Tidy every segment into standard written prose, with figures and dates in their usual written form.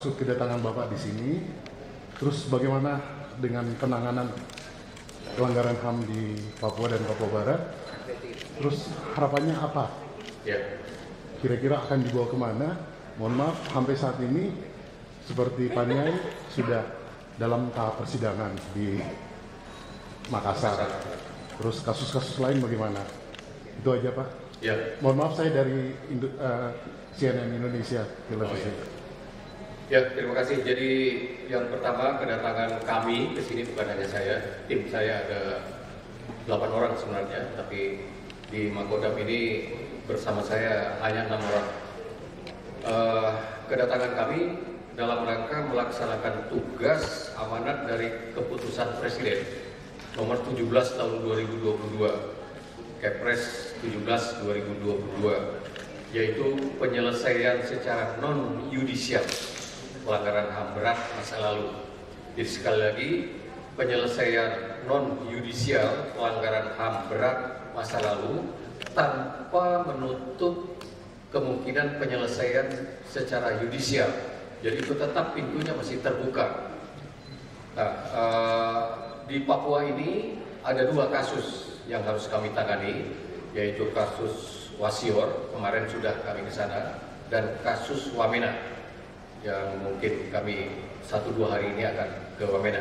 Kedatangan Bapak di sini, terus bagaimana dengan penanganan pelanggaran HAM di Papua dan Papua Barat? Terus harapannya apa? Ya. Kira-kira akan dibawa kemana? Mohon maaf, sampai saat ini seperti Paniai sudah dalam tahap persidangan di Makassar. Terus kasus-kasus lain bagaimana? Itu aja Pak. Ya. Mohon maaf, saya dari CNN Indonesia Televisi. Oh, ya, terima kasih. Jadi yang pertama, kedatangan kami ke sini bukan hanya saya, tim saya ada 8 orang sebenarnya, tapi di Makodam ini bersama saya hanya 6 orang. Kedatangan kami dalam rangka melaksanakan tugas amanat dari keputusan Presiden nomor 17 tahun 2022, Kepres 17 2022, yaitu penyelesaian secara non-yudisial pelanggaran HAM berat masa lalu. Jadi sekali lagi, penyelesaian non-yudisial pelanggaran HAM berat masa lalu tanpa menutup kemungkinan penyelesaian secara yudisial. Jadi itu tetap pintunya masih terbuka. Nah, di Papua ini ada 2 kasus yang harus kami tangani, yaitu kasus Wasior, kemarin sudah kami ke sana, dan kasus Wamena, yang mungkin kami 1-2 hari ini akan ke Wamena.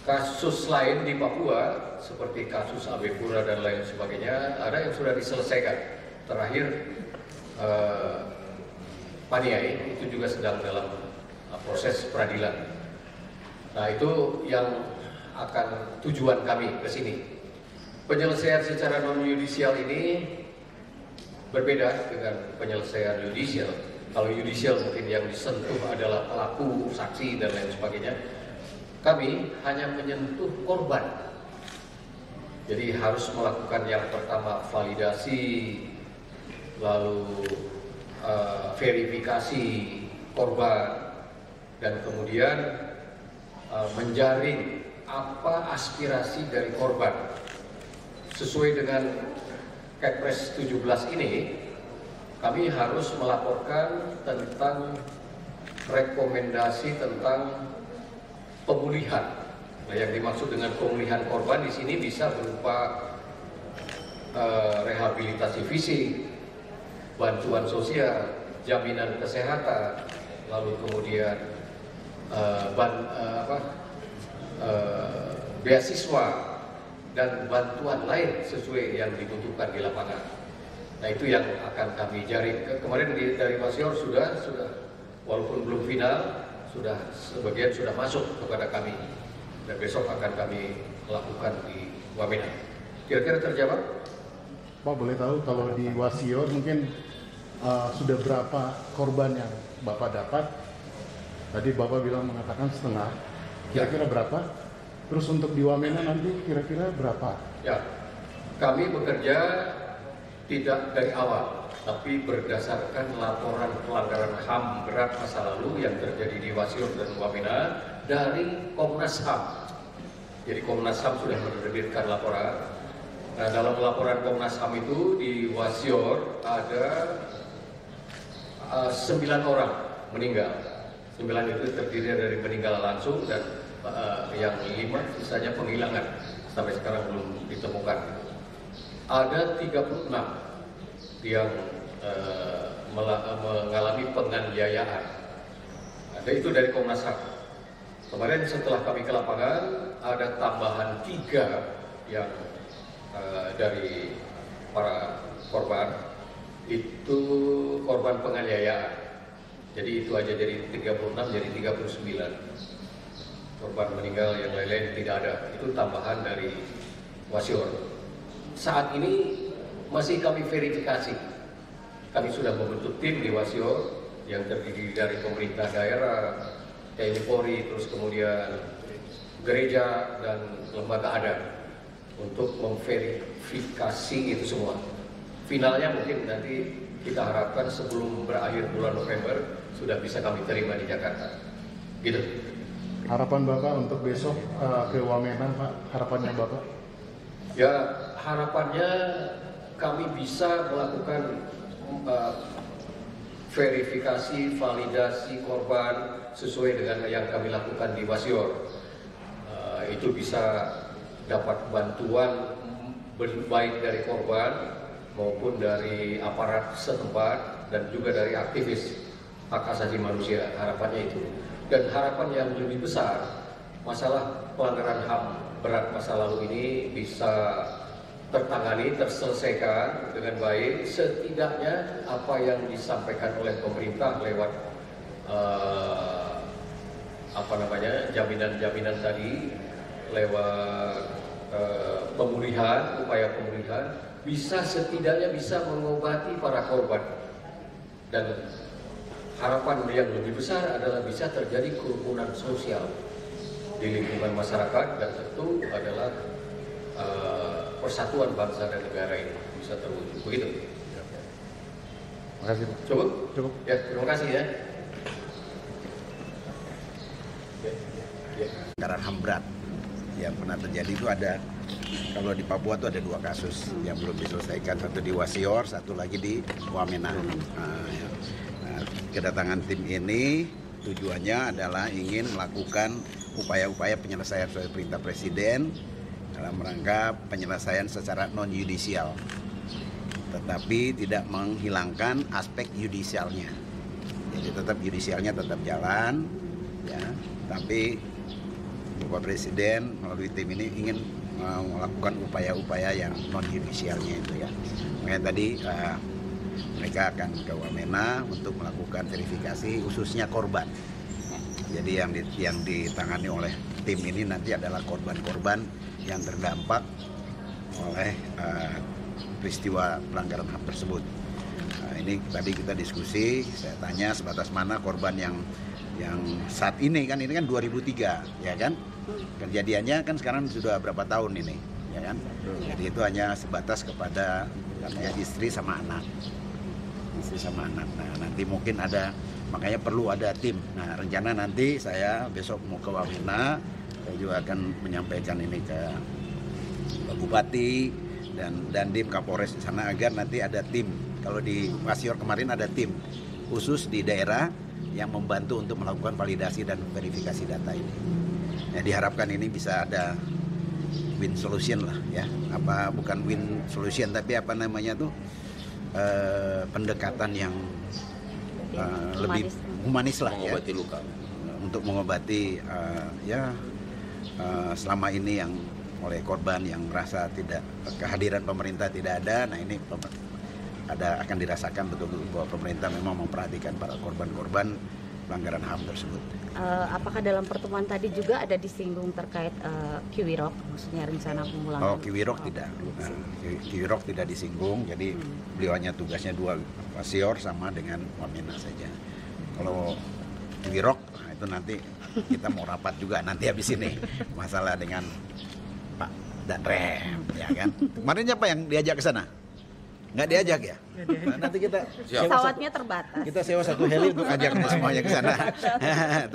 Kasus lain di Papua seperti kasus Abe Pura dan lain sebagainya ada yang sudah diselesaikan. Terakhir Paniai itu juga sedang dalam proses peradilan. Nah, itu yang akan tujuan kami ke sini. Penyelesaian secara non yudisial ini berbeda dengan penyelesaian yudisial. Kalau yudisial mungkin yang disentuh adalah pelaku, saksi, dan lain sebagainya. Kami hanya menyentuh korban. Jadi harus melakukan yang pertama validasi, lalu verifikasi korban, dan kemudian menjaring apa aspirasi dari korban. Sesuai dengan Kepres 17 ini, kami harus melaporkan tentang rekomendasi tentang pemulihan. Nah, yang dimaksud dengan pemulihan korban di sini bisa berupa rehabilitasi fisik, bantuan sosial, jaminan kesehatan, lalu kemudian beasiswa dan bantuan lain sesuai yang dibutuhkan di lapangan. Nah, itu yang akan kami jaring. Kemarin dari Wasior sudah walaupun belum final, sebagian sudah masuk kepada kami, dan besok akan kami lakukan di Wamena. Kira-kira terjawab? Pak, boleh tahu kalau di Wasior mungkin sudah berapa korban yang Bapak dapat? Tadi Bapak bilang mengatakan setengah. Kira-kira berapa? Terus untuk di Wamena nanti kira-kira berapa? Ya, kami bekerja tidak dari awal, tapi berdasarkan laporan pelanggaran HAM berat masa lalu yang terjadi di Wasior dan Wamena dari Komnas HAM. Jadi Komnas HAM sudah menerbitkan laporan. Nah, dalam laporan Komnas HAM itu di Wasior ada 9 orang meninggal. 9 itu terdiri dari meninggal langsung, dan yang 5 sisanya penghilangan sampai sekarang belum ditemukan. Ada 36 yang mengalami penganiayaan. Ada itu dari Komnas HAM. Kemarin setelah kami ke lapangan ada tambahan 3 yang dari para korban, itu korban penganiayaan. Jadi itu aja, jadi 36 jadi 39. Korban meninggal yang lain-lain tidak ada. Itu tambahan dari Wasior. Saat ini masih kami verifikasi. Kami sudah membentuk tim di Wasior yang terdiri dari pemerintah daerah, TNI Polri, terus kemudian gereja dan lembaga adat untuk memverifikasi itu semua. Finalnya mungkin nanti kita harapkan sebelum berakhir bulan November sudah bisa kami terima di Jakarta. Gitu. Harapan Bapak untuk besok ke Wamena, Pak? Harapannya Bapak? Ya, harapannya kami bisa melakukan verifikasi, validasi korban sesuai dengan yang kami lakukan di Wasior. Itu bisa dapat bantuan baik dari korban maupun dari aparat setempat dan juga dari aktivis hak asasi manusia. Harapannya itu. Dan harapan yang lebih besar, masalah pelanggaran HAM berat masa lalu ini bisa tertangani, terselesaikan dengan baik. Setidaknya apa yang disampaikan oleh pemerintah lewat jaminan-jaminan tadi, lewat pemulihan, upaya pemulihan, setidaknya bisa mengobati para korban. Dan harapan yang lebih besar adalah bisa terjadi kerukunan sosial di lingkungan masyarakat, dan tentu adalah persatuan bangsa dan negara ini bisa terwujud. Begitu. Terima kasih, Pak. Cukup? Ya, terima kasih ya. Pelanggaran HAM berat yang pernah terjadi itu ada, kalau di Papua itu ada 2 kasus yang belum diselesaikan, satu di Wasior, satu lagi di Wamena. Kedatangan tim ini tujuannya adalah ingin melakukan upaya-upaya penyelesaian sesuai perintah Presiden dalam rangka penyelesaian secara non-yudisial, tetapi tidak menghilangkan aspek yudisialnya. Jadi tetap yudisialnya tetap jalan, ya. Tapi Bapak Presiden melalui tim ini ingin melakukan upaya-upaya yang non-yudisialnya itu, ya. Makanya tadi mereka akan ke Wamena untuk melakukan verifikasi khususnya korban. Jadi yang ditangani oleh tim ini nanti adalah korban-korban yang terdampak oleh peristiwa pelanggaran HAM tersebut. Ini tadi kita diskusi, saya tanya sebatas mana korban yang saat ini kan 2003, ya kan? Kejadiannya kan sekarang sudah berapa tahun ini, ya kan? Jadi itu hanya sebatas kepada katanya istri sama anak. Nah, nanti mungkin ada, makanya perlu ada tim. Nah, rencana nanti saya besok mau ke Wamena, saya juga akan menyampaikan ini ke Pak Bupati dan di Kapolres di sana agar nanti ada tim. Kalau di Wasior kemarin ada tim khusus di daerah yang membantu untuk melakukan validasi dan verifikasi data ini. Ya, diharapkan ini bisa ada win solution lah, ya. Bukan win solution tapi apa namanya tuh? Pendekatan yang lebih humanis lah, mengobati ya, luka, untuk mengobati selama ini yang oleh korban yang merasa tidak kehadiran pemerintah tidak ada. Nah, ini akan dirasakan betul-betul bahwa pemerintah memang memperhatikan para korban-korban pelanggaran HAM tersebut. Apakah dalam pertemuan tadi juga ada disinggung terkait Kiwirok, maksudnya rencana pemulangan? Kiwirok tidak. Kiwirok tidak disinggung, jadi beliau hanya tugasnya 2, Wasior sama dengan Wamena saja. Kalau Kiwirok, itu nanti kita mau rapat juga nanti habis ini masalah dengan Pak Danrem, ya kan? Kemarin siapa yang diajak ke sana? Nggak diajak ya? Nah, nanti kita pesawatnya terbatas. Kita sewa 1 heli untuk ajak semuanya ke sana. Tapi